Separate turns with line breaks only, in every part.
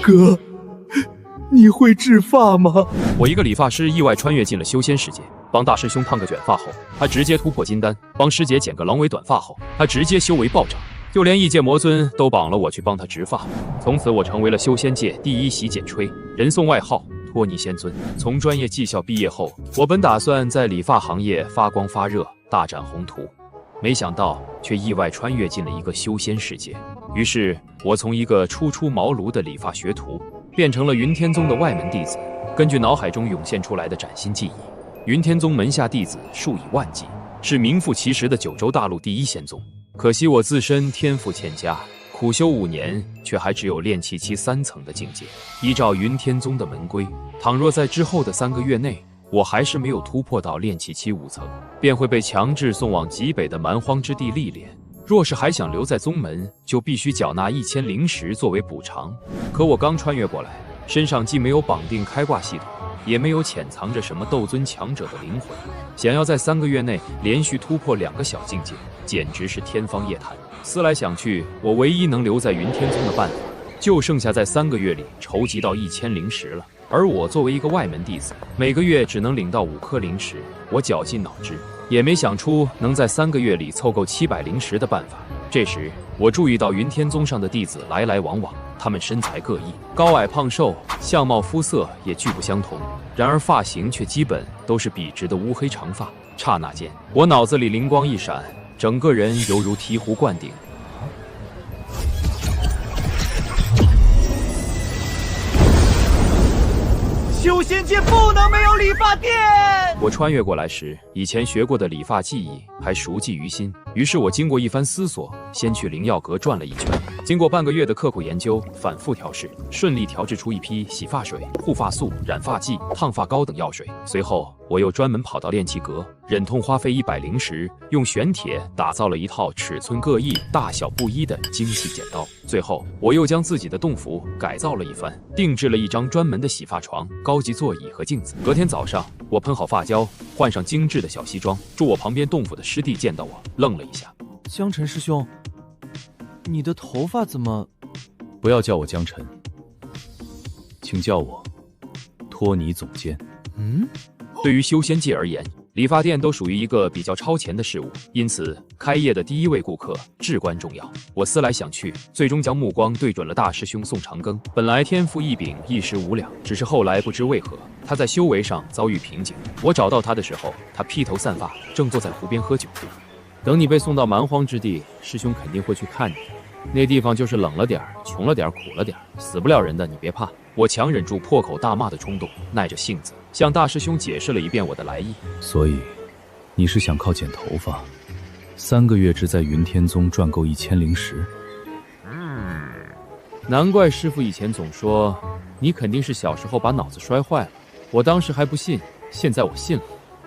哥，你会制发吗？
我一个理发师意外穿越进了修仙世界，帮大师兄烫个卷发后，他直接突破金丹；帮师姐剪个狼尾短发后，他直接修为暴涨。就连异界魔尊都绑了我去帮他植发。从此我成为了修仙界第一洗剪吹，人送外号托尼仙尊。从专业技校毕业后，我本打算在理发行业发光发热，大展宏图，没想到却意外穿越进了一个修仙世界。于是我从一个初出茅庐的理发学徒，变成了云天宗的外门弟子。根据脑海中涌现出来的崭新记忆，云天宗门下弟子数以万计，是名副其实的九州大陆第一仙宗。可惜我自身天赋欠佳，苦修5年，却还只有炼气期3层的境界。依照云天宗的门规，倘若在之后的3个月内，我还是没有突破到炼气期5层，便会被强制送往极北的蛮荒之地历练。若是还想留在宗门，就必须缴纳1000灵石作为补偿。可我刚穿越过来，身上既没有绑定开挂系统，也没有潜藏着什么斗尊强者的灵魂，想要在3个月内连续突破2个小境界，简直是天方夜谭。思来想去，我唯一能留在云天宗的办法，就剩下在3个月里筹集到1000灵石了。而我作为一个外门弟子，每个月只能领到5颗灵石，我绞尽脑汁，也没想出能在3个月里凑够700灵石的办法。这时，我注意到云天宗上的弟子来来往往，他们身材各异，高矮胖瘦，相貌肤色也巨不相同，然而发型却基本都是笔直的乌黑长发。刹那间，我脑子里灵光一闪，整个人犹如醍醐灌顶。
修仙界不能没有理发店。
我穿越过来时，以前学过的理发技艺还熟记于心。于是我经过一番思索，先去灵药阁转了一圈。经过半个月的刻苦研究，反复调试，顺利调制出一批洗发水、护发素、染发剂、烫发膏等药水。随后，我又专门跑到炼气阁，忍痛花费100灵石，用玄铁打造了一套尺寸各异、大小不一的精细剪刀。最后，我又将自己的洞府改造了一番，定制了一张专门的洗发床、高级座椅和镜子。隔天早上，我喷好发胶，换上精致的小西装。住我旁边洞府的师弟见到我，愣了一下：“
江辰师兄，你的头发怎么……”
不要叫我江辰，请叫我托尼总监。
对于修仙界而言，理发店都属于一个比较超前的事物，因此开业的第一位顾客至关重要。我思来想去，最终将目光对准了大师兄宋长庚。本来天赋异禀，一时无两，只是后来不知为何，他在修为上遭遇瓶颈。我找到他的时候，他披头散发，正坐在湖边喝酒。等你被送到蛮荒之地，师兄肯定会去看你。那地方就是冷了点儿，穷了点儿，苦了点儿，死不了人的，你别怕。我强忍住破口大骂的冲动，耐着性子向大师兄解释了一遍我的来意。
所以，你是想靠剪头发，3个月只在云天宗赚够1000灵石？
难怪师傅以前总说你肯定是小时候把脑子摔坏了。我当时还不信，现在我信了。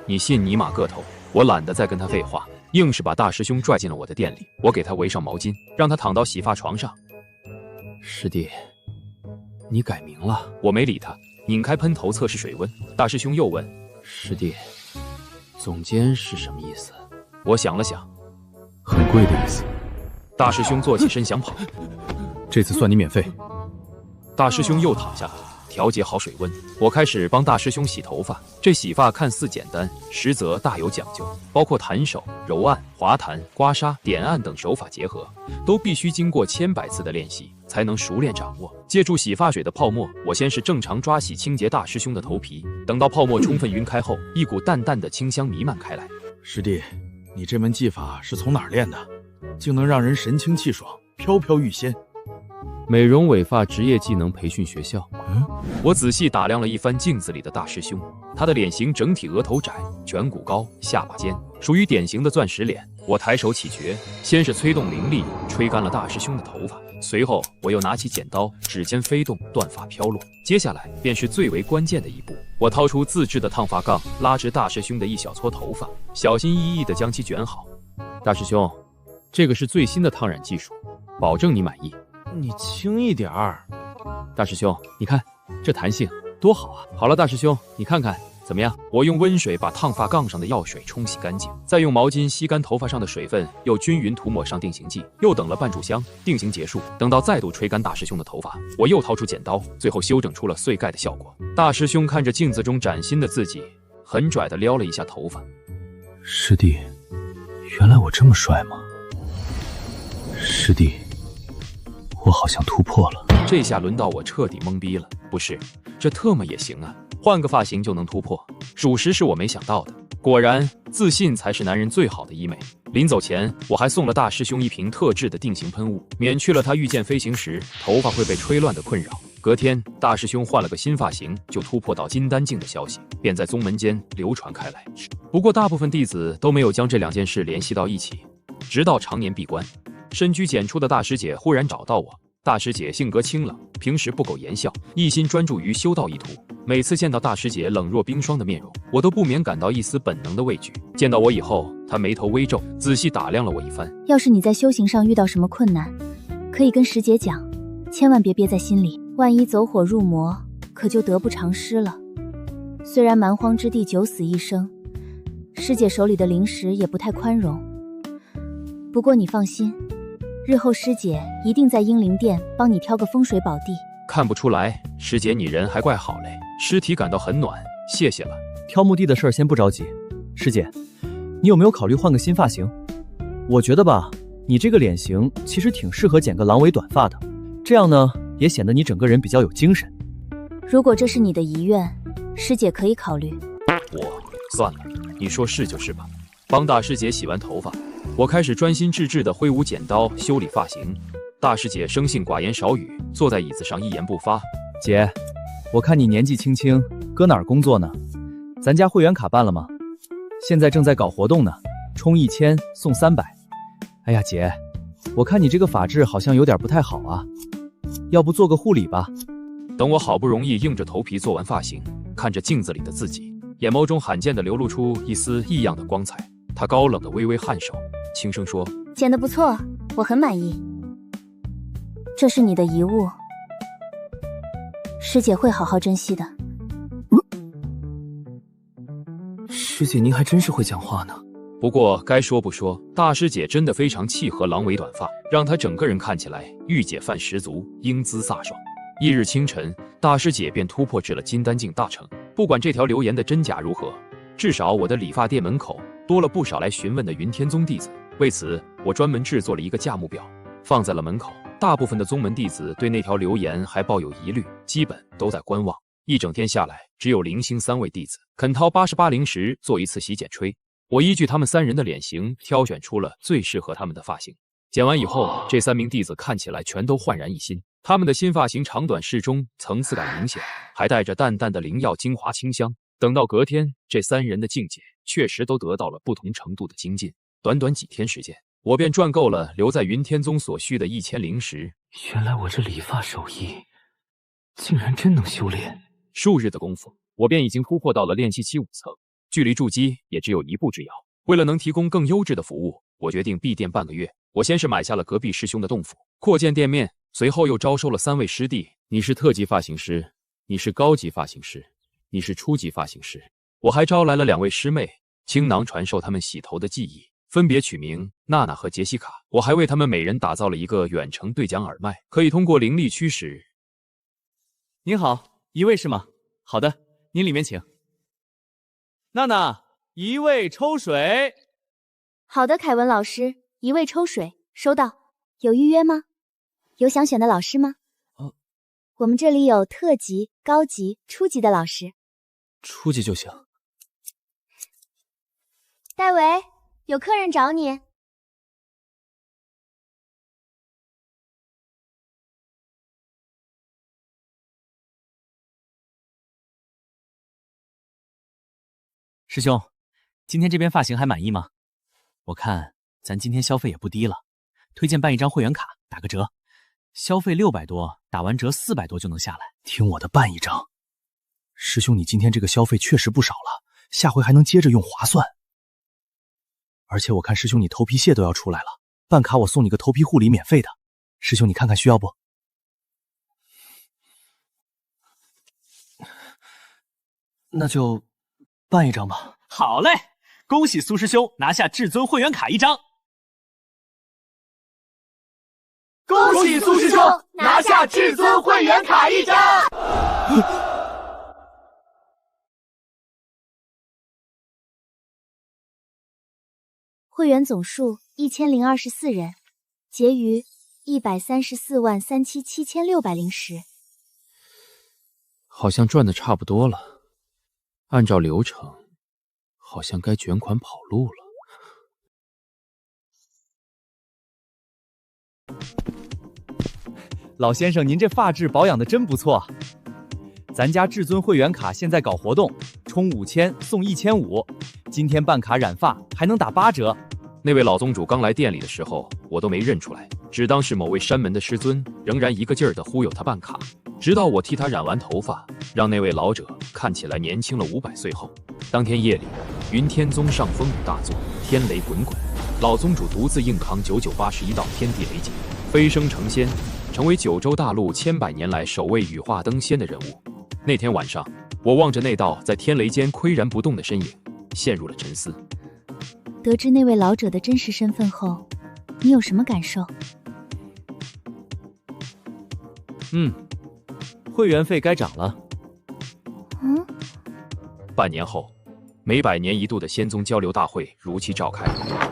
你信尼玛个头！我懒得再跟他废话，硬是把大师兄拽进了我的店里。我给他围上毛巾，让他躺到洗发床上。师弟，你改名了。我没理他，拧开喷头测试水温。大师兄又问：师弟，总监是什么意思？我想了想，
很贵的意思。
大师兄坐起身想跑，
这次算你免费。
大师兄又躺下，调节好水温。我开始帮大师兄洗头发。这洗发看似简单，实则大有讲究，包括弹手、揉按、滑弹、刮痧、点按等手法结合，都必须经过千百次的练习才能熟练掌握。借助洗发水的泡沫，我先是正常抓洗清洁大师兄的头皮，等到泡沫充分晕开后，一股淡淡的清香弥漫开来。
师弟，你这门技法是从哪儿练的？竟能让人神清气爽，飘飘欲仙。
美容尾发职业技能培训学校。我仔细打量了一番镜子里的大师兄，他的脸型整体额头窄，颧骨高，下巴尖，属于典型的钻石脸。我抬手起诀，先是催动灵力，吹干了大师兄的头发，随后我又拿起剪刀，指尖飞动，断发飘落。接下来便是最为关键的一步，我掏出自制的烫发杠，拉直大师兄的一小撮头发，小心翼翼地将其卷好。大师兄，这个是最新的烫染技术，保证你满意。
你轻一点儿。
大师兄，你看这弹性多好啊！好了，大师兄，你看看怎么样？我用温水把烫发杠上的药水冲洗干净，再用毛巾吸干头发上的水分，又均匀涂抹上定型剂，又等了半炷香，定型结束。等到再度吹干大师兄的头发，我又掏出剪刀，最后修整出了碎盖的效果。大师兄看着镜子中崭新的自己，很拽地撩了一下头发。
师弟，原来我这么帅吗？师弟，我好像突破了。
这下轮到我彻底懵逼了。不是，这特么也行啊，换个发型就能突破，属实是我没想到的。果然，自信才是男人最好的医美。临走前，我还送了大师兄一瓶特制的定型喷雾，免去了他御剑飞行时头发会被吹乱的困扰。隔天，大师兄换了个新发型，就突破到金丹境的消息便在宗门间流传开来。不过，大部分弟子都没有将这两件事联系到一起，直到常年闭关，深居简出的大师姐忽然找到我。大师姐性格清冷，平时不苟言笑，一心专注于修道一途。每次见到大师姐冷若冰霜的面容，我都不免感到一丝本能的畏惧。见到我以后，她眉头微皱，仔细打量了我一番。
要是你在修行上遇到什么困难，可以跟师姐讲，千万别憋在心里，万一走火入魔，可就得不偿失了。虽然蛮荒之地九死一生，师姐手里的灵石也不太宽容，不过你放心，日后师姐一定在英灵殿帮你挑个风水宝地。
看不出来，师姐你人还怪好嘞。尸体感到很暖，谢谢了。
挑墓地的事儿先不着急，师姐，你有没有考虑换个新发型？我觉得吧，你这个脸型其实挺适合剪个狼尾短发的，这样呢也显得你整个人比较有精神。
如果这是你的遗愿，师姐可以考虑。
算了，你说是就是吧。帮大师姐洗完头发，我开始专心致志地挥舞剪刀修理发型。大师姐生性寡言少语，坐在椅子上一言不发。
姐，我看你年纪轻轻，搁哪儿工作呢？咱家会员卡办了吗？现在正在搞活动呢，充1000送300。哎呀姐，我看你这个发质好像有点不太好啊，要不做个护理吧？
等我好不容易硬着头皮做完发型，看着镜子里的自己，眼眸中罕见地流露出一丝异样的光彩。他高冷地微微颔首，轻声说：
剪得不错，我很满意。这是你的遗物，师姐会好好珍惜的。
师姐您还真是会讲话呢。
不过该说不说，大师姐真的非常契合狼尾短发，让她整个人看起来御姐范十足，英姿飒爽。翌日清晨，大师姐便突破至了金丹境大成。不管这条流言的真假如何，至少我的理发店门口多了不少来询问的云天宗弟子。为此，我专门制作了一个价目表，放在了门口。大部分的宗门弟子对那条流言还抱有疑虑，基本都在观望。一整天下来，只有零星3位弟子肯掏88灵石做一次洗剪吹。我依据他们3人的脸型，挑选出了最适合他们的发型。剪完以后，这3名弟子看起来全都焕然一新。他们的新发型长短适中，层次感明显，还带着淡淡的灵药精华清香。等到隔天，这3人的境界确实都得到了不同程度的精进。短短几天时间，我便赚够了留在云天宗所需的1000灵石。
原来我这理发手艺竟然真能修炼。
数日的功夫，我便已经突破到了炼气期5层，距离筑基也只有1步之遥。为了能提供更优质的服务，我决定闭店半个月。我先是买下了隔壁师兄的洞府，扩建店面，随后又招收了3位师弟。你是特级发型师，你是高级发型师，你是初级发型师。我还招来了2位师妹，倾囊传授他们洗头的技艺，分别取名娜娜和杰西卡。我还为他们每人打造了一个远程对讲耳麦，可以通过灵力驱使。
您好，一位是吗？好的，您里面请。娜娜，一位抽水。
好的，凯文老师，一位抽水，收到。有预约吗？有想选的老师吗？我们这里有特级、高级、初级的老师。
初级就行。
戴维，有客人找你。
师兄，今天这边发型还满意吗？我看咱今天消费也不低了，推荐办一张会员卡，打个折，消费600多，打完折400多就能下来。听我的，办一张。师兄，你今天这个消费确实不少了，下回还能接着用，划算。而且我看师兄你头皮屑都要出来了，办卡我送你个头皮护理免费的，师兄你看看需要不？那就办一张吧。好嘞，恭喜苏师兄拿下至尊会员卡1张。
恭喜苏师兄拿下至尊会员卡1张。
会员总数1024人，结余134.377,610。
好像赚的差不多了，按照流程，好像该卷款跑路了。
老先生，您这发质保养的真不错。咱家至尊会员卡现在搞活动，充5000送1500，今天办卡染发还能打8折。
那位老宗主刚来店里的时候，我都没认出来，只当是某位山门的师尊，仍然一个劲儿的忽悠他办卡，直到我替他染完头发，让那位老者看起来年轻了500岁后，当天夜里，云天宗上风雨大作，天雷滚滚，老宗主独自硬扛9981道天地雷劫，飞升成仙，成为九州大陆千百年来首位羽化登仙的人物。那天晚上，我望着那道在天雷间岿然不动的身影，陷入了沉思。
得知那位老者的真实身份后，你有什么感受？
会员费该涨了。
半年后，每100年一度的仙宗交流大会如期召开，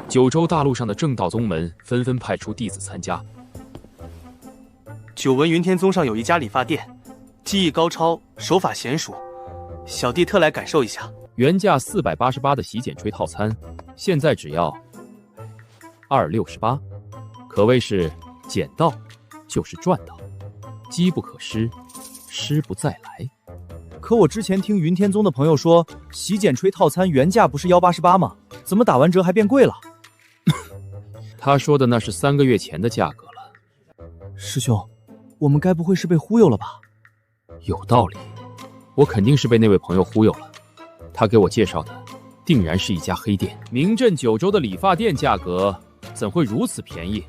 九州大陆上的正道宗门纷纷派出弟子参加。
久闻云天宗上有一家理发店，技艺高超，手法娴熟，小弟特来感受一下。
原价488的洗剪吹套餐，现在只要268，可谓是捡到就是赚到，机不可失，失不再来。
可我之前听云天宗的朋友说，洗剪吹套餐原价不是188吗？怎么打完折还变贵了？
他说的那是3个月前的价格了。
师兄，我们该不会是被忽悠了吧？
有道理，我肯定是被那位朋友忽悠了。他给我介绍的定然是一家黑店，名震九州的理发店价格怎会如此便宜？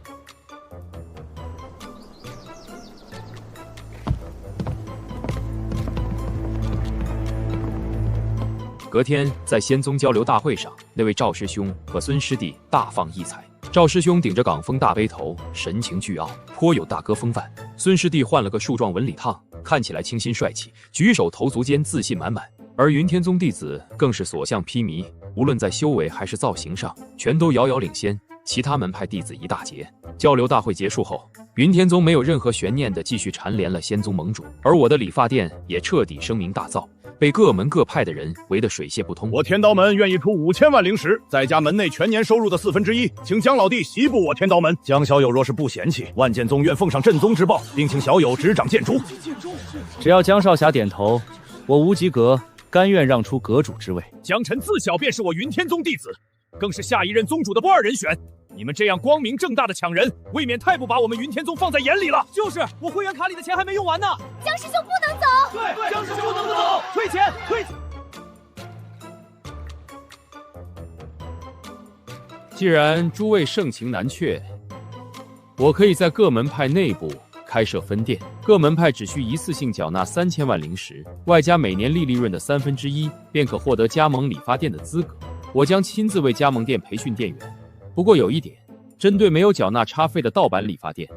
隔天，在仙宗交流大会上，那位赵师兄和孙师弟大放异彩。赵师兄顶着港风大背头，神情倨傲，颇有大哥风范。孙师弟换了个树状纹理烫，看起来清新帅气，举手投足间自信满满。而云天宗弟子更是所向披靡，无论在修为还是造型上，全都遥遥领先其他门派弟子一大截。交流大会结束后，云天宗没有任何悬念地继续蝉联了仙宗盟主，而我的理发店也彻底声名大噪，被各门各派的人围得水泄不通。
我天刀门愿意出5000万灵石，再加门内全年收入的1/4，请江老弟袭步我天刀门。江小友若是不嫌弃，万剑宗愿奉上镇宗之报，并请小友执掌剑主。
只要江少侠点头，我无极阁甘愿让出阁主之位。
江晨自小便是我云天宗弟子，更是下一任宗主的不二人选。你们这样光明正大的抢人，未免太不把我们云天宗放在眼里了。
就是我会员卡里的钱还没用完呢。
江师兄不能走。
对，江师兄不能走，退钱，退。
既然诸位盛情难却，我可以在各门派内部开设分店，各门派只需一次性缴纳3000万灵石，外加每年利润的1/3，便可获得加盟理发店的资格。我将亲自为加盟店培训店员。不过有一点，针对没有缴纳差费的盗版理发店，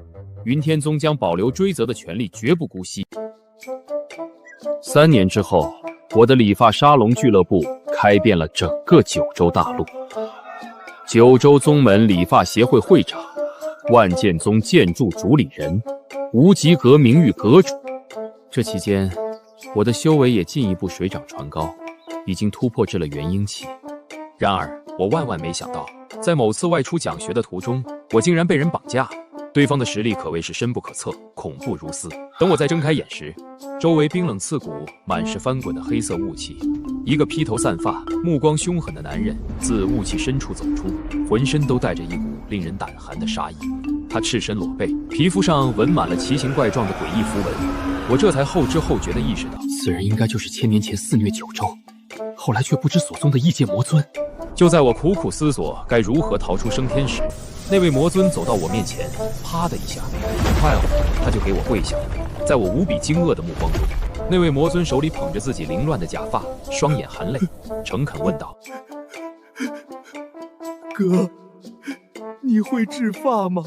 云天宗将保留追责的权利，绝不姑息。3年之后，我的理发沙龙俱乐部开遍了整个九州大陆。九州宗门理发协会会长，万剑宗建筑主理人，无极阁名誉阁主。这期间，我的修为也进一步水涨船高，已经突破至了元婴期。然而，我万万没想到，在某次外出讲学的途中，我竟然被人绑架。对方的实力可谓是深不可测，恐怖如斯。等我再睁开眼时，周围冰冷刺骨，满是翻滚的黑色雾气。一个披头散发、目光凶狠的男人自雾气深处走出，浑身都带着一股令人胆寒的杀意。他赤身裸背，皮肤上纹满了奇形怪状的诡异符文。我这才后知后觉地意识到，此人应该就是1000年前肆虐九州，后来却不知所踪的异界魔尊。就在我苦苦思索该如何逃出升天时，那位魔尊走到我面前，啪的一下，很快他就给我跪下了。在我无比惊愕的目光中，那位魔尊手里捧着自己凌乱的假发，双眼含泪，诚恳问道：“
哥，你会制发吗？”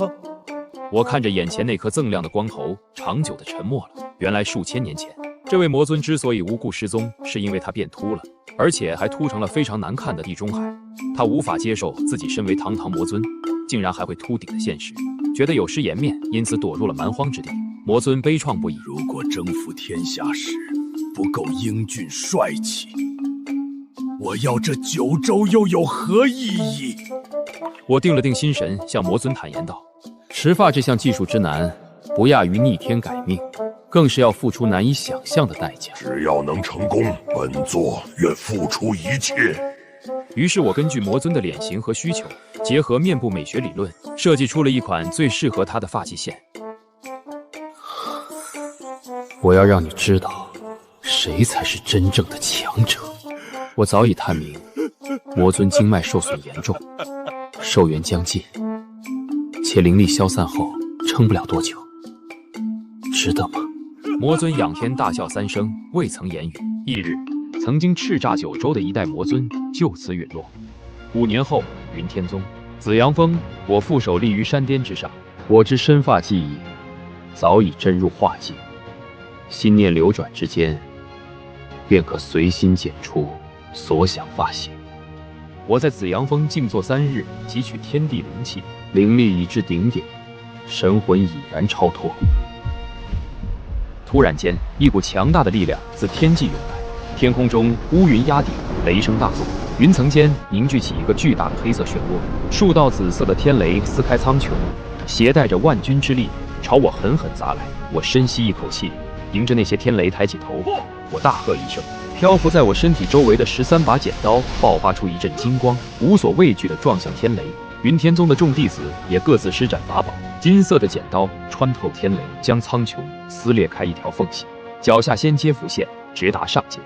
我看着眼前那颗锃亮的光头，长久的沉默了。原来数千年前，这位魔尊之所以无故失踪，是因为他变秃了，而且还秃成了非常难看的地中海。他无法接受自己身为堂堂魔尊，竟然还会秃顶的现实，觉得有失颜面，因此躲入了蛮荒之地。魔尊悲怆不已。
如果征服天下时不够英俊帅气，我要这九州又有何意义？
我定了定心神，向魔尊坦言道：“持发这项技术之难，不亚于逆天改命，更是要付出难以想象的代价。
只要能成功，本座愿付出一切。”
于是我根据魔尊的脸型和需求，结合面部美学理论，设计出了一款最适合他的发际线。
我要让你知道，谁才是真正的强者。我早已探明，魔尊经脉受损严重，寿元将近，且灵力消散后撑不了多久，值得吗？
魔尊仰天大笑三声，未曾言语。翌日，曾经叱咤九州的一代魔尊就此陨落。5年后，云天宗，紫阳峰，我负手立于山巅之上，我之身发记忆早已真入化境，心念流转之间，便可随心剪出所想发型。我在紫阳峰静坐3日，汲取天地灵气，灵力已至顶点，神魂已然超脱。突然间，一股强大的力量自天际涌来，天空中乌云压顶，雷声大作，云层间凝聚起一个巨大的黑色漩涡，数道紫色的天雷撕开苍穹，携带着万钧之力朝我狠狠砸来。我深吸一口气，迎着那些天雷抬起头，我大喝一声，漂浮在我身体周围的13把剪刀爆发出一阵金光，无所畏惧地撞向天雷。云天宗的众弟子也各自施展法宝，金色的剪刀穿透天雷，将苍穹撕裂开一条缝隙。脚下仙阶浮现，直达上界。